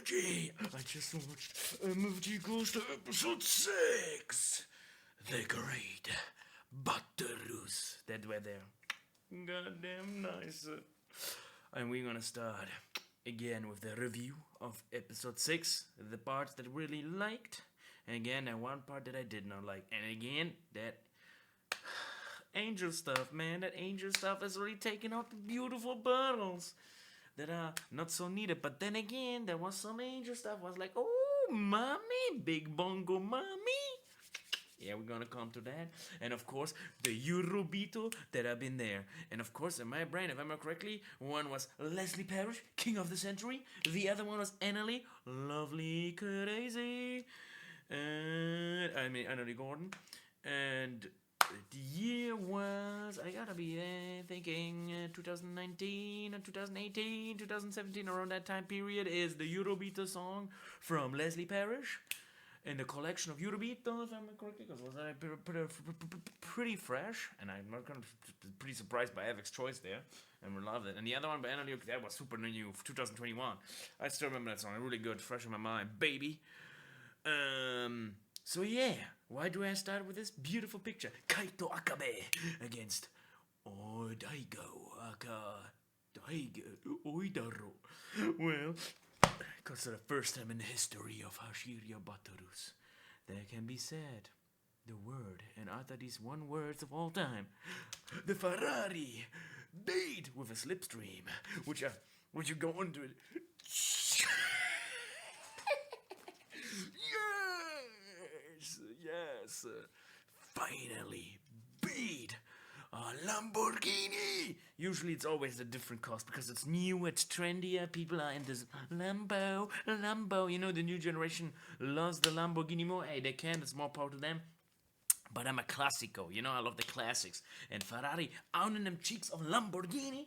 NRG! I just watched MFG goes to episode 6! The Great Butterus that were there. Goddamn nice. And we're gonna start again with the review of episode 6, the parts that I really liked, and again, that one part that I did not like, and again, that angel stuff, man, that angel stuff is really taking out the beautiful bottles that are not so needed. But then again, there was some angel stuff. I was like, oh, mommy, big bongo mommy. Yeah, we're gonna come to that. And of course, the Eurobito that have been there. And of course, in my brain, if I remember correctly, one was Leslie Parrish, King of the Century. The other one was Annalie, Lovely Crazy. And Annalie Gordon. And the year was, I gotta be thinking 2019 or 2018, 2017, around that time period is the Eurobito song from Leslie Parrish in the collection of Eurobito, if I'm correct, because it was pretty fresh, and I'm not gonna pretty surprised by Avic's choice there, and we loved it. And the other one by Annalie, that was super new, 2021. I still remember that song, really good, fresh in my mind, baby. So yeah, why do I start with this beautiful picture? Kaito Akabe against Odaigo Oidaro. Well, because for the first time in the history of Hashirya Batorus, there can be said the word, and after these one words of all time, the Ferrari beat with a slipstream, which you go into it. Yes, finally beat a Lamborghini. Usually it's always a different cost because it's new, it's trendier. People are in this Lambo. You know, the new generation loves the Lamborghini more. Hey, they can. It's more power to them. But I'm a classico. You know, I love the classics. And Ferrari owning them cheeks of Lamborghini.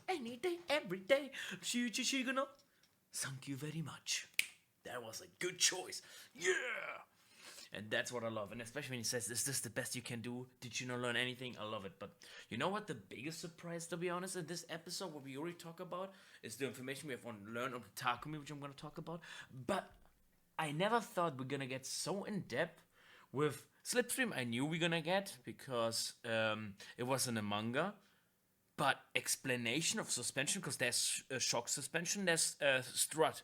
Any day, every day. Shigano. Thank you very much. That was a good choice. Yeah. And that's what I love. And especially when he says, is this the best you can do? Did you not learn anything? I love it. But you know what the biggest surprise, to be honest, in this episode, what we already talk about, is the information we have learned on Takumi, which I'm going to talk about. But I never thought we're going to get so in-depth with Slipstream. I knew we're going to get, because it was in a manga. But explanation of suspension, because there's shock suspension, there's strut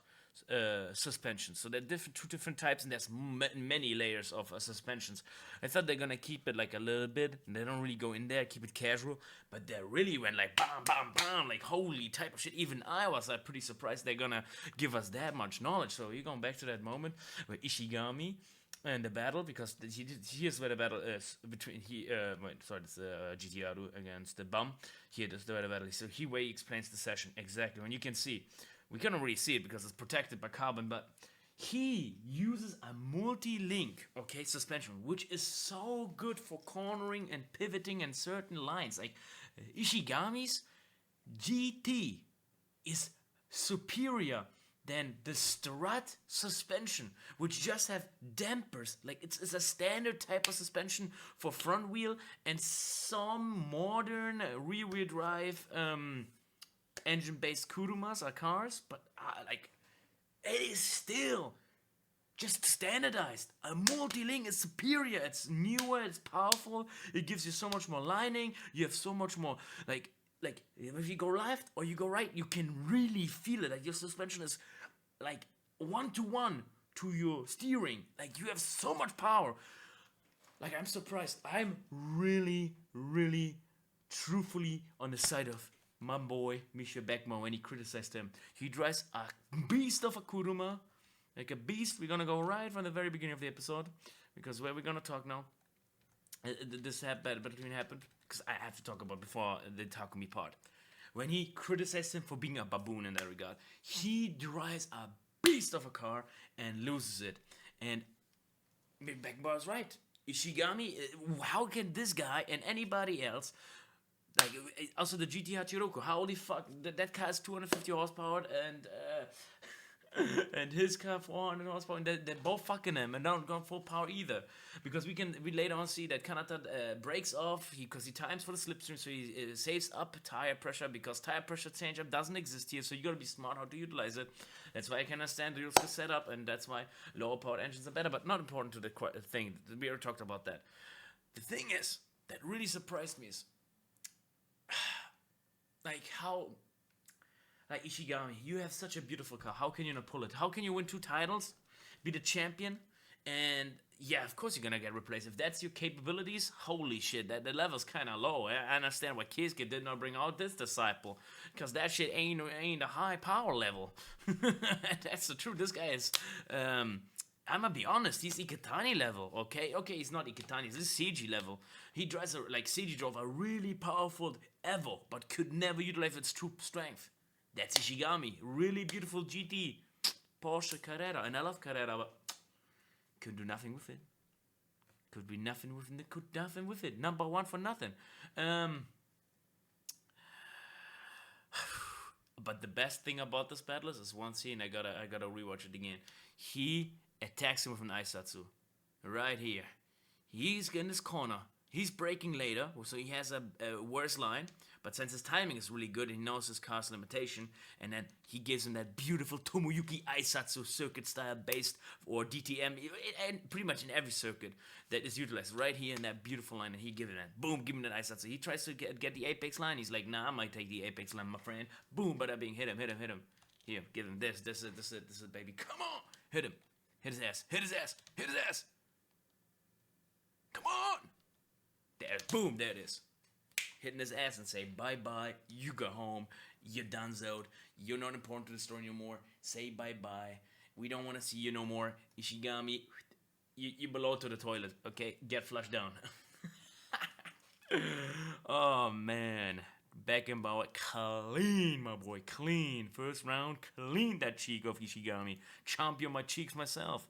suspension. So there are two different types, and there's many layers of suspensions. I thought they're gonna keep it like a little bit, and they don't really go in there, keep it casual, but they really went like bam, bam, bam, like holy type of shit. Even I was pretty surprised they're gonna give us that much knowledge. So you're going back to that moment where Ishigami and the battle, because here's where the battle is between it's GTRU against the Bum. Here, this is where the battle is. So where he explains the session exactly. When you can see, we cannot really see it because it's protected by carbon, but he uses a multi-link, suspension, which is so good for cornering and pivoting in certain lines. Like Ishigami's GT is superior than the strut suspension, which just have dampers. Like it's a standard type of suspension for front wheel and some modern rear wheel drive engine-based kurumas or cars, but it is still just standardized. A multi-link is superior. It's newer. It's powerful. It gives you so much more lining. You have so much more like if you go left or you go right, you can really feel it. Like your suspension is like 1-to-1 to your steering. Like you have so much power. Like I'm surprised. I'm really, really, truthfully on the side of my boy Misha Beckmo when he criticized him. He drives a beast of a Kuruma, like a beast. We're gonna go right from the very beginning of the episode, because where we're gonna talk now, this happened because I have to talk about before the Takumi part. When he criticized him for being a baboon in that regard, he drives a beast of a car and loses it. And Beckmo is right. Ishigami, how can this guy and anybody else, like, also the GT Hachiroku, holy fuck, that car has 250 horsepower, and and his car 400 horsepower, and they're both fucking him and don't go full power either. Because we later on see that Kanata breaks off because he times for the slipstream, so he saves up tire pressure because tire pressure change up doesn't exist here. So you gotta be smart how to utilize it. That's why I can understand the setup, and that's why lower powered engines are better, but not important to the thing. We already talked about that. The thing is that really surprised me is like how. Like Ishigami, you have such a beautiful car. How can you not pull it? How can you win 2 titles, be the champion, and yeah, of course you're gonna get replaced. If that's your capabilities, holy shit, that the level's kind of low. I understand why Keisuke did not bring out this disciple, because that shit ain't a high power level. That's the truth. This guy is, I'm gonna be honest, he's Iketani level, okay? Okay, he's not Iketani, he's Seiji level. He drives, Seiji drove a really powerful Evo, but could never utilize its true strength. That's Ishigami. Really beautiful GT. Porsche Carrera. And I love Carrera, but could do nothing with it. Could be nothing with it. Could nothing with it. Number 1 for nothing. But the best thing about this battle is one scene. I gotta rewatch it again. He attacks him with an Aisatsu. Right here. He's in this corner. He's braking later, so he has a worse line. But since his timing is really good, he knows his car's limitation, and then he gives him that beautiful Tomoyuki Aisatsu circuit style based, or DTM, and pretty much in every circuit that is utilized right here in that beautiful line, and he gives him that, boom, give him that Aisatsu. He tries to get the apex line. He's like, nah, I might take the apex line, my friend. Boom, bada bing, hit him. Here, give him this is it, baby. Come on, hit him, hit his ass. Come on. There, boom, there it is. Hitting his ass and say, bye-bye, you go home, you're donezoed, you're not important to the story anymore, say bye-bye, we don't want to see you no more, Ishigami, you below to the toilet, okay, get flushed down. Oh, man, Beckenbauer, clean, my boy, clean, first round, clean that cheek of Ishigami, champion my cheeks myself.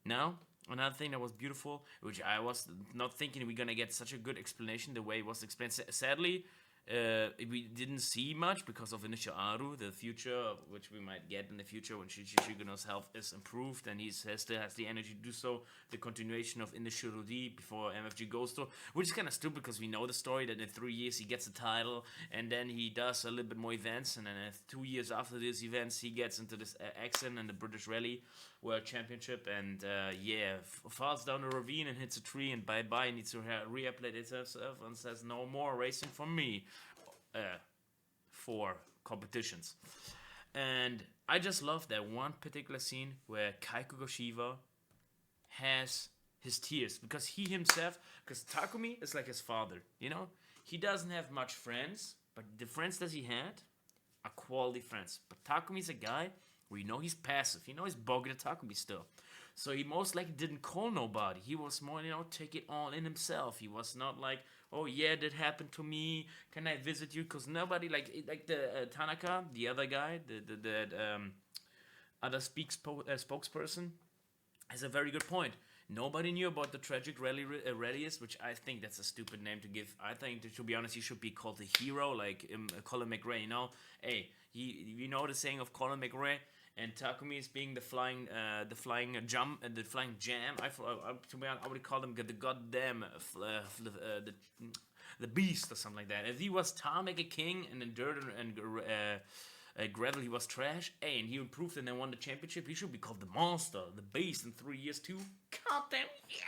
Now, another thing that was beautiful, which I was not thinking we're gonna get such a good explanation the way it was explained. Sadly, we didn't see much because of Initial Aru, the future, which we might get in the future when Shigeno's health is improved and he still has the energy to do so. The continuation of Initial D before MFG goes to, which is kind of stupid because we know the story that in 3 years he gets the title and then he does a little bit more events, and then 2 years after these events he gets into this accident and the British Rally World Championship, and falls down a ravine and hits a tree, and bye-bye, needs to reapply itself and says no more racing for me for competitions. And I just love that one particular scene where Kaiko Goshiva has his tears, because he himself, because Takumi is like his father, you know? He doesn't have much friends, but the friends that he had are quality friends. But Takumi's a guy where you know he's passive. You know he's boggy to Takumi still. So he most likely didn't call nobody. He was more, take it all in himself. He was not like, oh yeah, that happened to me. Can I visit you? Because nobody, like the Tanaka, the other guy, the other spokesperson, has a very good point. Nobody knew about the tragic rallyist, which I think that's a stupid name to give. I think, to be honest, he should be called the hero, like Colin McRae, you know? Hey, you know the saying of Colin McRae? And Takumi is being the flying jam. To be honest, I would call him the goddamn the beast or something like that. If he was tarmac a king and in dirt and gravel he was trash, hey, and he improved and then won the championship, he should be called the monster, the beast in 3 years too. Goddamn, yeah.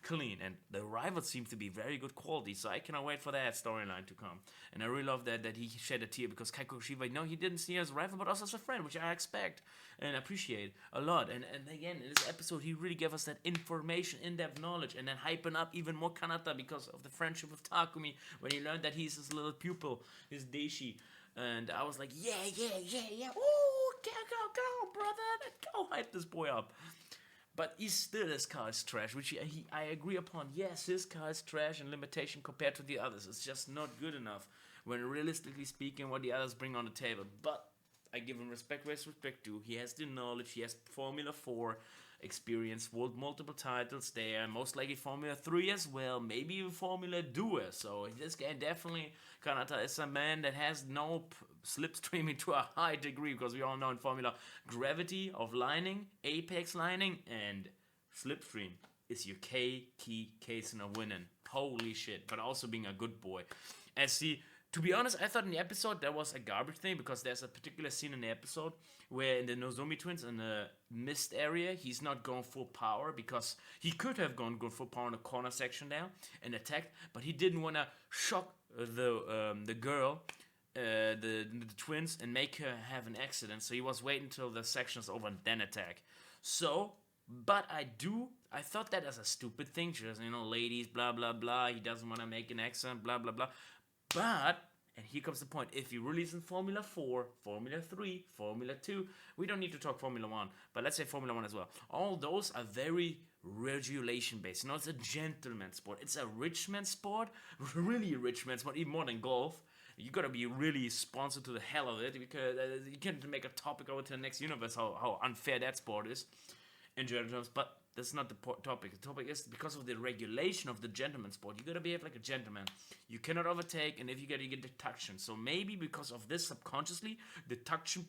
Clean, and the rivals seem to be very good quality, so I cannot wait for that storyline to come. And I really love that he shed a tear, because Kaiko Shiba, he didn't see her as a rival, but also as a friend, which I expect and appreciate a lot. And again, in this episode, he really gave us that information, in-depth knowledge, and then hyping up even more Kanata because of the friendship with Takumi, when he learned that he's his little pupil, his Deishi. And I was like, yeah, ooh, go, brother, go hype this boy up. But his car is trash, which I agree upon. Yes, his car is trash and limitation compared to the others. It's just not good enough when realistically speaking what the others bring on the table. But I give him respect where it's respect due. He has the knowledge, he has Formula 4 experience, won multiple titles there, most likely Formula 3 as well, maybe even Formula 2. So this guy definitely, Kanata is a man that has no slipstreaming to a high degree, because we all know in Formula, gravity of lining, apex lining, and slipstream is your key case in a winning. Holy shit! But also being a good boy. As see, to be honest, I thought in the episode there was a garbage thing, because there's a particular scene in the episode where in the Nozomi twins in the mist area, he's not going full power, because he could have gone full power in the corner section there and attacked, but he didn't want to shock the girl, the twins, and make her have an accident. So he was waiting until the section's over and then attack. So, but I thought that as a stupid thing, just, ladies, blah blah blah. He doesn't want to make an accident, blah blah blah. But, and here comes the point, if you release in Formula 4, Formula 3, Formula 2, we don't need to talk Formula 1, but let's say Formula 1 as well. All those are very regulation based. It's a gentleman sport. It's a rich man sport, really a rich man sport, even more than golf. You gotta be really sponsored to the hell of it, because you can't make a topic over to the next universe how unfair that sport is in general terms, but that's not the topic. The topic is because of the regulation of the gentleman sport. You gotta behave like a gentleman. You cannot overtake, and if you get deduction. So maybe because of this, subconsciously, deduction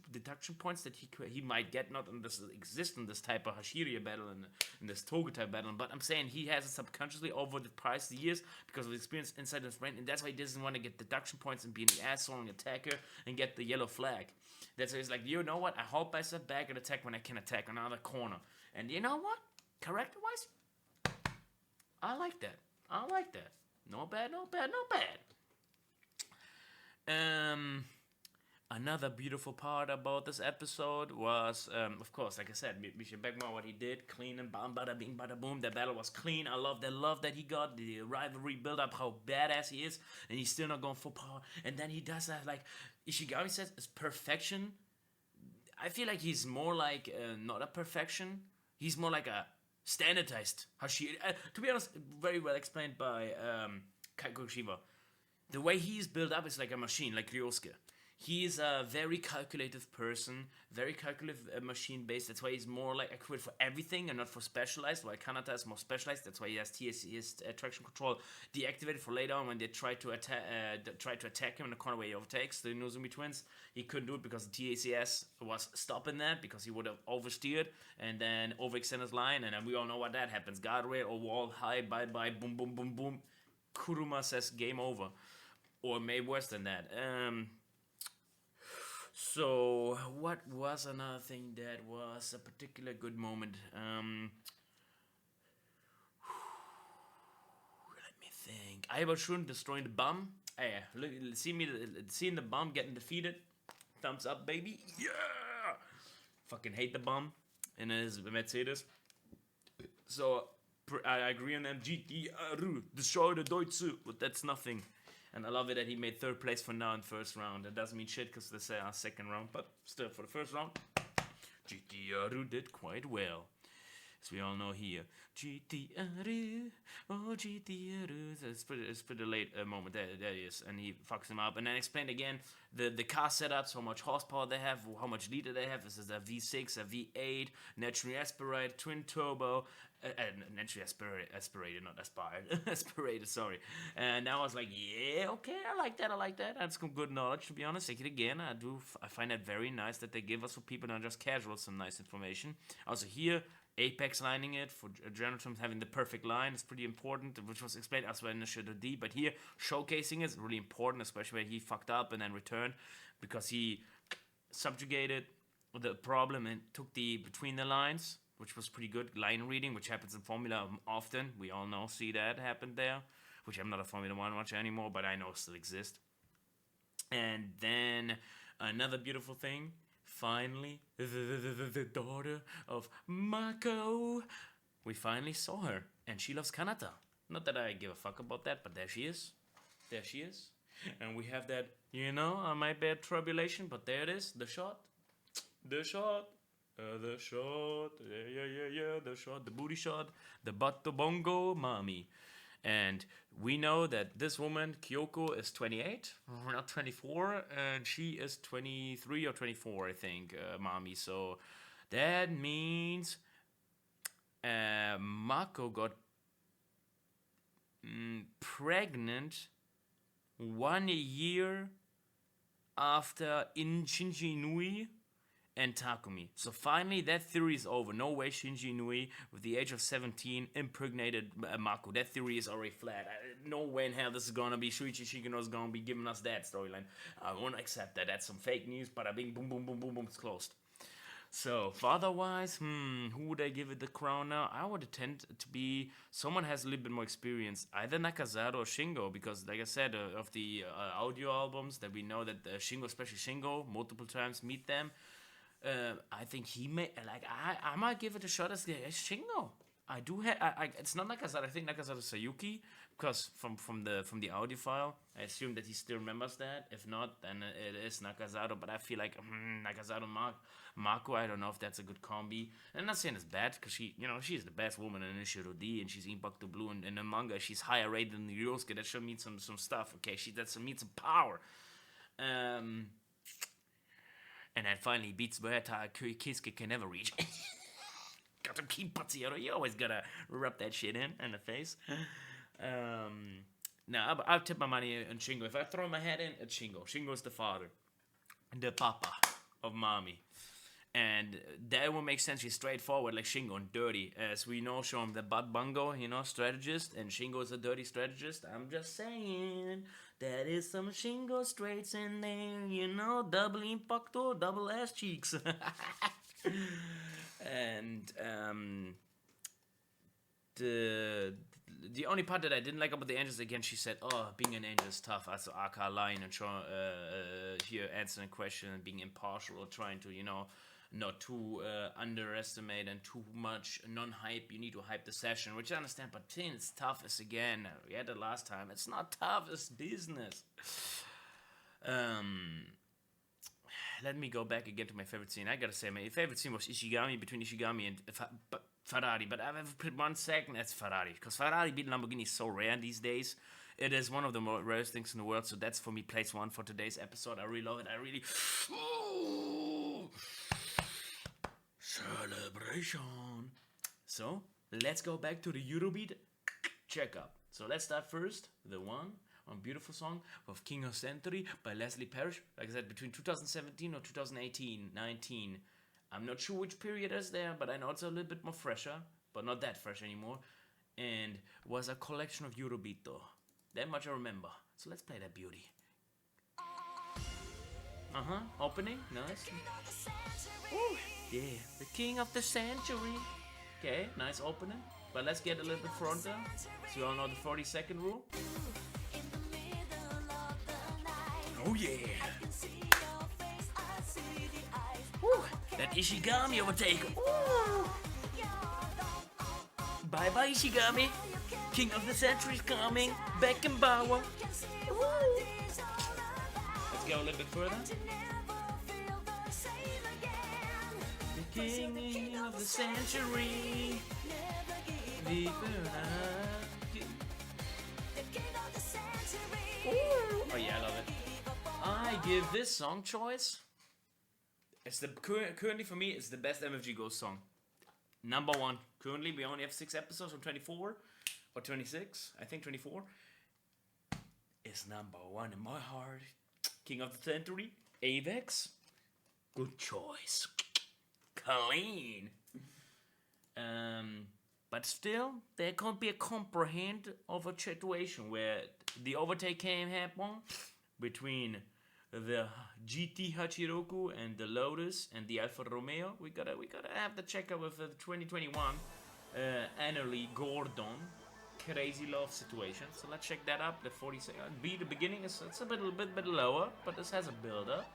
points that he might get not exist in this type of Hashiriya battle and in this Togetai battle. But I'm saying he has it subconsciously over the past years because of the experience inside his brain, and that's why he doesn't want to get deduction points and be an asshole attacker and get the yellow flag. That's why he's like, you know what? I hope I step back and attack when I can attack another corner. And you know what? Character-wise, I like that. No bad. Another beautiful part about this episode was, of course, like I said, Misha Beckmore, what he did, clean and bam, bada bing, bada boom. The battle was clean. I love the love that he got, the rivalry build up, how badass he is, and he's still not going full power. And then he does that, like Ishigami says, it's perfection. I feel like he's more like not a perfection. He's more like a standardized Hashiri. To be honest, very well explained by Kaiko Shiba. The way he's built up is like a machine, like Ryosuke. He's a very calculative person, very calculative machine-based. That's why he's more like equipped for everything and not for specialized, while Kanata is more specialized. That's why he has his traction control deactivated for later on when they try to attack him in the corner where he overtakes the Nozomi twins. He couldn't do it because the TACS was stopping that, because he would have oversteered and then overextended his line, and then we all know what that happens. Guardrail or wall high, bye-bye, boom, boom, boom, boom. Kuruma says game over. Or maybe worse than that. So, what was another thing that was a particular good moment? Let me think. Aiba Shun destroying the bomb. Seeing the bomb getting defeated. Thumbs up, baby. Yeah! Fucking hate the bomb in his Mercedes. So, I agree on that. GTR, destroy the Deutsche, but that's nothing. And I love it that he made third place for now in first round. That doesn't mean shit because this is our second round. But still, for the first round, GTR did quite well. As we all know here. GTR, oh GTR. It's pretty late moment. There he is. And he fucks him up. And then explained again the car setups, how much horsepower they have, how much liter they have. This is a V6, a V8, naturally aspirated, twin turbo. Naturally aspirated, not aspired. Aspirated, sorry. And I was like, yeah, okay, I like that. That's some good knowledge, to be honest. Take it again. I find that very nice that they give us, for people not just casual, some nice information. Also here, Apex lining it, for general terms, having the perfect line is pretty important, which was explained elsewhere in the Shadow D. But here, showcasing is really important, especially when he fucked up and then returned, because he subjugated the problem and took the between the lines, which was pretty good. Line reading, which happens in Formula often. We all know, see that happened there, which I'm not a Formula 1 watcher anymore, but I know still exist. And then another beautiful thing, finally, the daughter of Mako. We finally saw her, and she loves Kanata. Not that I give a fuck about that, but there she is. And we have that, I might be at tribulation, but there it is, the shot, the shot, the shot, the booty shot, the bato bongo mommy. And we know that this woman, Kyoko, is 28, not 24, and she is 23 or 24, I think, mommy. So that means Mako got pregnant 1 year after in Shinji Inui and Takumi. So finally, that theory is over. No way Shinji Inui, with the age of 17, impregnated Mako. That theory is already flat. No way in hell this is gonna be Shuichi Shigeno is gonna be giving us that storyline. I won't accept that. That's some fake news. But bing, boom, boom, boom, boom, boom, it's closed. So, father-wise, who would I give it the crown now? I would tend to be someone has a little bit more experience, either Nakazato or Shingo, because, like I said, of the audio albums that we know that Shingo, especially Shingo, multiple times meet them. I think he may I might give it a shot as Shingo. I do have. It's not Nakazato. I think Nakazato Sayuki, because from the audio file, I assume that he still remembers that. If not, then it is Nakazato. But I feel like Nakazato Mako. I don't know if that's a good combi. And I'm not saying it's bad, because she's the best woman in Ishiro D, and she's Impacto Blue, and in the manga she's higher rated than Ryosuke. That should mean some stuff. Okay, that means some power. And then finally beats Berta Kisuke can never reach. Got to keep Pazziero. You always gotta rub that shit in the face. No, I'll tip my money on Shingo. If I throw my head in, it's Shingo. Shingo's the father, the papa of Mami. And that will make sense. He's straightforward like Shingo and dirty. As we know, show him the Bad Bungo, strategist. And Shingo is a dirty strategist. I'm just saying. There is some Shingo straights in there, double impacto, double ass cheeks. And the only part that I didn't like about the angels, again, she said, oh, being an angel is tough. Also, Aka lying and here answering a question and being impartial or trying to, not too underestimate and too much non-hype. You need to hype the session, which I understand, but it's tough as again. We had it last time. It's not tough, it's business. Let me go back again to my favorite scene. I gotta say, my favorite scene was between Ishigami and Ferrari. But I have put 1 second, that's Ferrari. Because Ferrari beating Lamborghini is so rare these days. It is one of the more rarest things in the world. So that's for me place 1 for today's episode. I really love it. Celebration. So let's go back to the Eurobeat checkup. So let's start first. The one beautiful song of King of Century by Leslie Parrish. Like I said, between 2017 or 2018-19. I'm not sure which period is there, but I know it's a little bit more fresher, but not that fresh anymore. And was a collection of Eurobeat though. That much I remember. So let's play that beauty. Opening, nice. Ooh, yeah, the King of the Century. Okay, nice opening. But let's get a little bit fronter. So you all know the 40-second rule. Oh yeah! Woo, that Ishigami overtake! Ooh. Bye bye Ishigami! King of the Century is coming! Beckenbauer! Woo. Let's go a little bit further. The King of the Century! Oh yeah, I love it. I give this song choice. It's currently for me, it's the best MFG Ghost song. Number 1. Currently, we only have 6 episodes from 24 or 26. I think 24. It's number 1 in my heart. King of the Century, Avex. Good choice. Clean. But still, there can't be a comprehend of a situation where the overtake can happen between the GT Hachiroku and the Lotus and the Alfa Romeo. We gotta have the checker with the 2021 Annalie Gordon crazy love situation. So let's check that up. The 40-second B, the beginning it's a bit lower, but this has a build-up.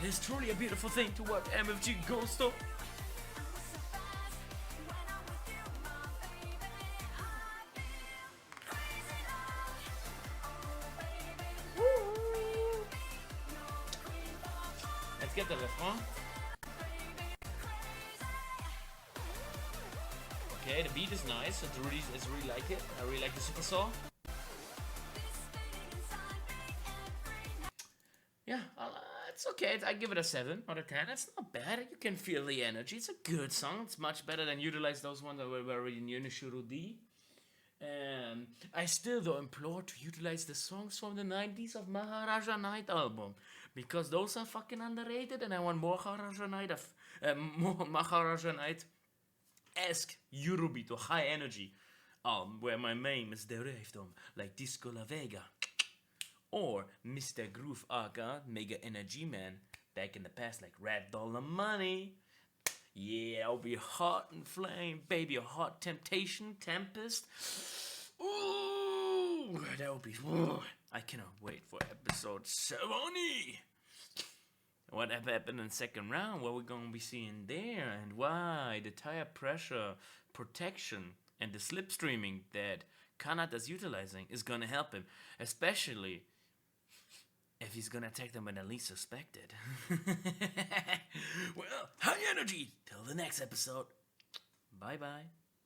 It is truly a beautiful thing to watch MFG Ghost of. Let's get the refrain. Okay, the beat is nice. It's really like it. I really like the super saw. I give it a 7 out of 10. It's not bad. You can feel the energy. It's a good song. It's much better than Utilize those ones that were already in Yunishuru D. I still though implore to utilize the songs from the 90s of Maharaja Night album because those are fucking underrated, and I want more Maharaja Night esque Eurobito high energy where my name is derived from like Disco La Vega or Mr. Groove Aga Mega Energy Man back in the past like Red Dollar Money. Yeah, I'll be hot and flame, baby, a hot temptation, tempest. Ooh, that would be. Ooh, I cannot wait for episode 70. What happened in the second round? What we're gonna be seeing there, and why the tire pressure protection and the slipstreaming that Kanata's utilizing is gonna help him, especially if he's gonna attack them when they're least suspected. Well, high energy. Till the next episode. Bye bye.